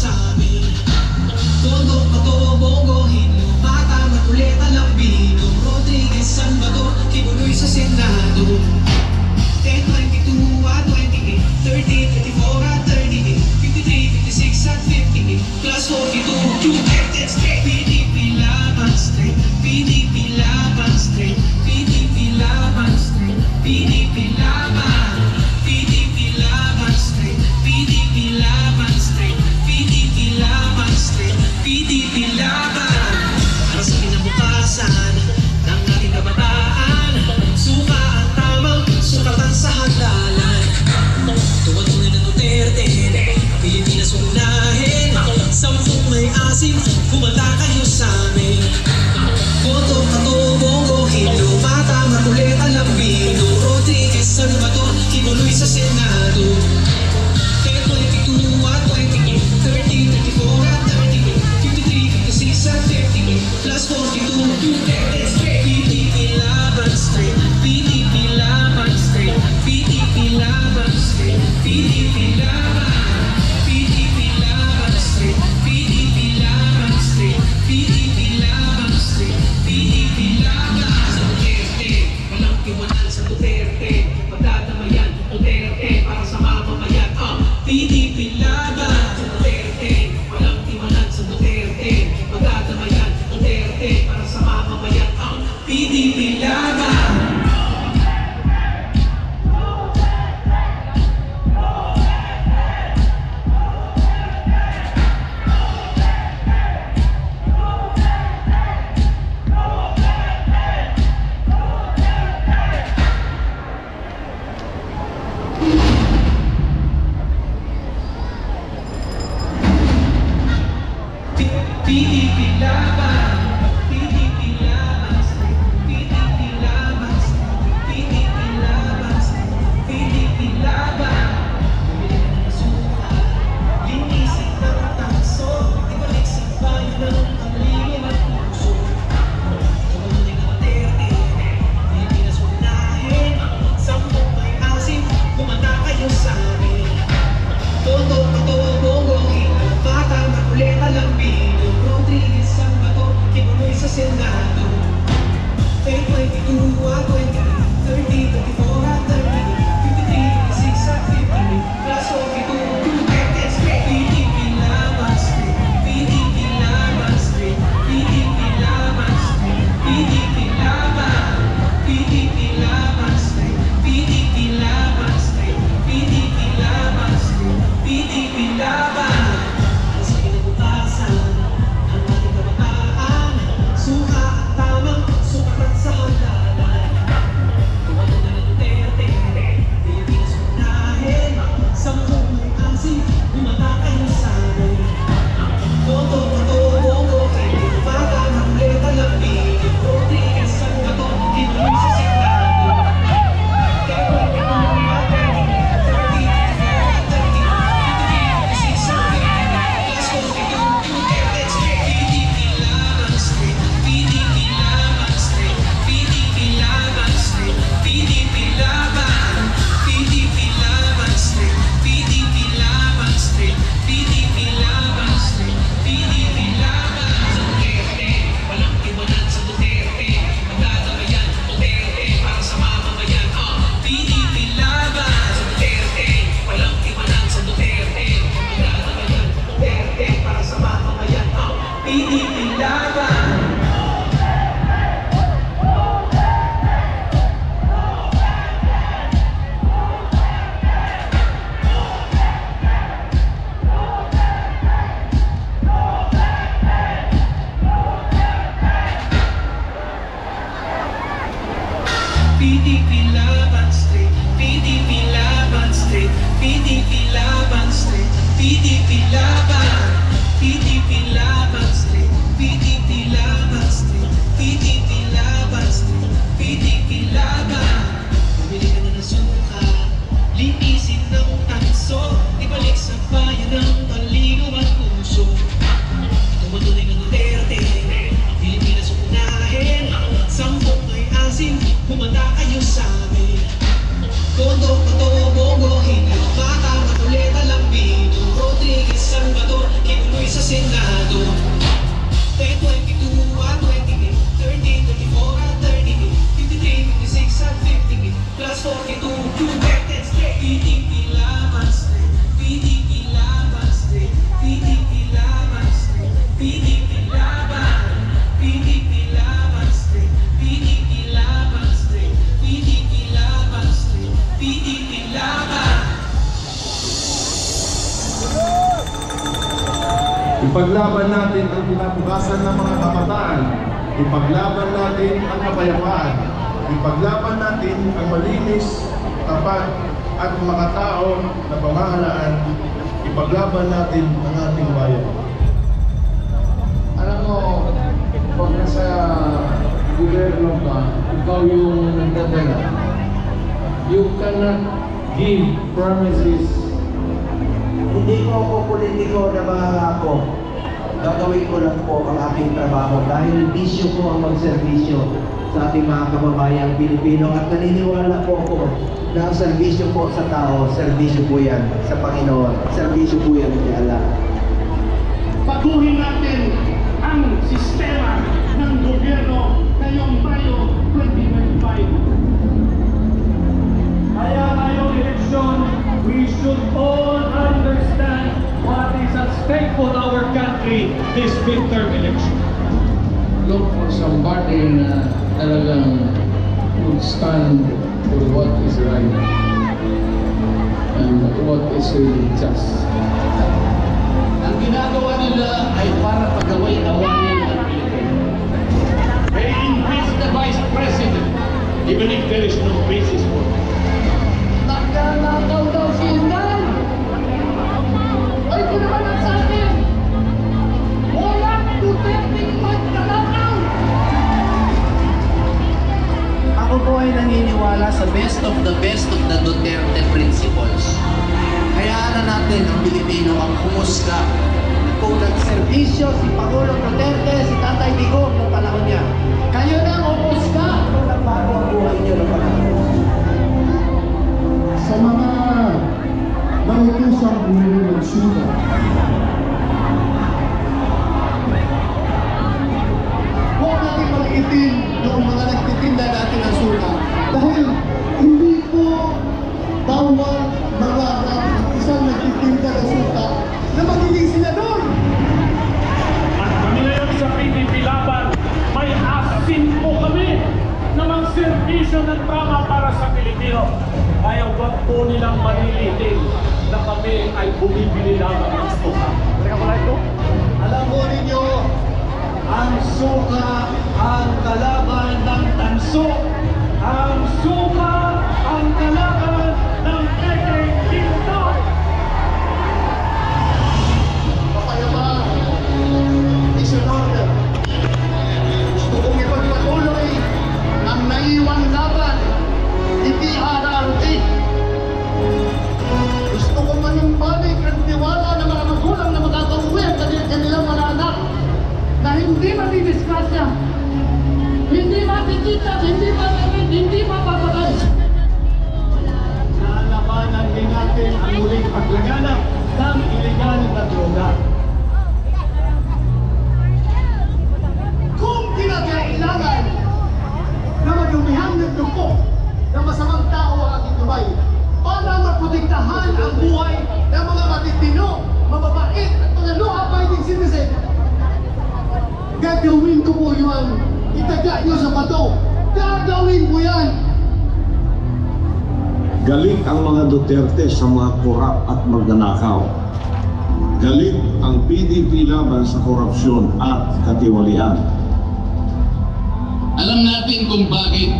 sa amin. Tondo, Pato, Bongohin, Mata, Maruleta, Lambino, Rodriguez, Salvador, Kibuloy sa Senado. 10, 22 at 28, 30, 34 at 38, 53, 56 at 58, plus 42, United States. PDP Laban Straight, PDP Laban Straight, PDP Laban Straight, PDP Laban, PDP Laban Straight, PDP Laban Straight, PDP Laban Straight, PDP Laban. Para sa kinabukasan ng ating kabataan, suka ang tamang sukatan sa hagdanan. Tuwan-tuwan ng Duterte, Pilipinas unahin. 10 may asim, kumanta kayo sa amin. Boto, Pato, Bongohin, Mata, Maruleta, Lambino, Rodriguez, Salvador, Kibuloy sa Senado. 10, 22 at 28, 30, 34 at 38, 53, 56 at 58, plus 42, United States. PDP Laban Straight, PDP Laban Straight, PDP Laban Straight, PDP Laban, PDP Laban Straight, PDP Laban Straight, PDP Laban Straight, PDP Laban. Sa Duterte, walang tiwanan sa Duterte, pagdadamayan Duterte para sa mamamayan. PDP Laban sa Duterte, walang tiwanan sa Duterte, pagdadamayan Duterte para sa mamamayan. PDP Laban. PDP Laban, PDP Laban Straight, PDP Laban Straight, PDP Laban Straight, PDP Laban. Bumili ka ng suka, linisin ng tanso, ibalik sa bayan ng panlingin at puso. Tumunod ng Duterte, Pilipinas unahin. 10 may asim, kumanta kayo sa amin. Tondo, Pato, Bongohin, Mata, Maruleta, Lambino, Rodriguez, Salvador, Kibuloy sa Senado. 10, 22 at 28, 30, 34 at 38, 53, 56 at 58, plus 42, United States. PDP Laban Straight, PDP Laban Straight, PDP Laban Straight, PDP Laban, PDP Laban Straight, PDP Laban Straight, PDP Laban Straight, PDP Laban. Sa kinabukasan ng ating kabataan, suka at tamang sukatan sa hagdanan. Tuwan-tuwan ng Duterte, Pilipinas unahin. 10 may asim, kumanta kayo sa amin. Boto, Pato, Bongohin, Mata, Maruleta, Lambino, Rodriguez, Salvador, Kibuloy sa Senado. 10, 22 at 28, 30, 34 at 38, 56 at 58, plus 42, United States. PDP Laban Straight, PDP Laban Straight, PDP Laban Straight, PDP Laban, PDP Laban Straight, PDP Laban Straight, PDP Laban Straight, PDP Laban. Sa Duterte, walang tiwanan sa Duterte, pagdadamayan Duterte para sa mamamayan. PDP Laban sa Duterte, walang tiwanan sa Duterte, pagdadamayan Duterte para sa mamamayan. PDP Laban. PDP Laban Straight, PDP Laban Straight, PDP Laban Straight, PDP Laban, PDP Laban Straight, PDP Laban Straight, PDP Laban Straight, PDP Laban. Bumili ka na ng suka, linisin ng tanso, ibalik sa bayan ng panligaw at puso. Tumutuloy ng Duterte, Pilipinas unahin. 10 may asim, kumanta kayo sa amin. Tondo, Pato, Bongohin, Mata, Maruleta, Lambino, Rodriguez, Salvador, Ipaglaban natin ang kinabukasan ng mga kabataan. Ipaglaban natin ang kapayapaan. Ipaglaban natin ang malinis, tapat, at mga tao na pamahalaan. Ipaglaban natin ang ating bayan. Alam mo, pag nasa gobyerno ka, ikaw yung nagdadala. You cannot give promises. Hindi ko ako politiko na mangangako. Gagawin ko lang po ang aking trabaho dahil bisyo ko ang magserbisyo sa ating mga kababayang Pilipino at naniniwala po ako na ang serbisyo po sa tao, serbisyo po yan sa Panginoon, serbisyo po yan kay Allah. Baguhin natin ang sistema ng gobyerno ngayong Mayo 2025. Kaya ngayong eleksyon, we should all understand what is at stake for our country this midterm election. Look for somebody na talagang would stand for what is right and what is really just. Ang ginagawa nila ay para pagaway-awayin ang Pilipino. They impeach the Vice President even if there is no basis for it. Nagnanakaw daw si Inday! Ay, ko naman ang sabi! Walang Duterte'ng magnanakaw! Ako po ay naniniwala sa best of the Duterte principles. Hayaan na natin ang Pilipino ang humusga kung nagserbisyo si Pangulong Duterte, si Tatay Digong ng panahon niya. Kayo na ang humusga kung nagbago ang buhay niyo ng panahon. Sa mga nautusang bumili ng suga, Huwag natin maliitin yung mga nagtitinda natin ng suka dahil hindi po bawal mangarap isang nagtitinda ng suka na magiging senador. At kami ngayon sa PDP Laban, may asin po kami na magserbisyo ng tama para sa Pilipino. Kaya huwag po nilang malilitin na kami ay bumibili lamang ng suka. Alam mo ninyo, ang suka ang kalaban ng tanso. Ang suka ang kalaban ng Peking Tinto. Kapayapaan, is an order. Gusto kong ipagpatuloy ang naiwang laban, hindi RRT. Gusto kong manumbalik ang tiwala ng mga magulang na makakauwi ang kanilang mga anak na hindi madidiskasya, hindi makikita, hindi mamamit, hindi mapapagay. Lalabanan din natin ang muling paglaganap ng ilegal na droga. Kung kinakailangan na magumihang ng dugo ng masamang tao ang ating Dubai para maprotektahan ang buhay ng mga matitino, mababait at mga law-abiding citizen, gagawin ko po yun. Itaga nyo sa bato. Gagawin ko yan. Galit ang mga Duterte sa mga korap at magnanakaw. Galit ang PDP laban sa korupsyon at katiwalian. Alam natin kung bakit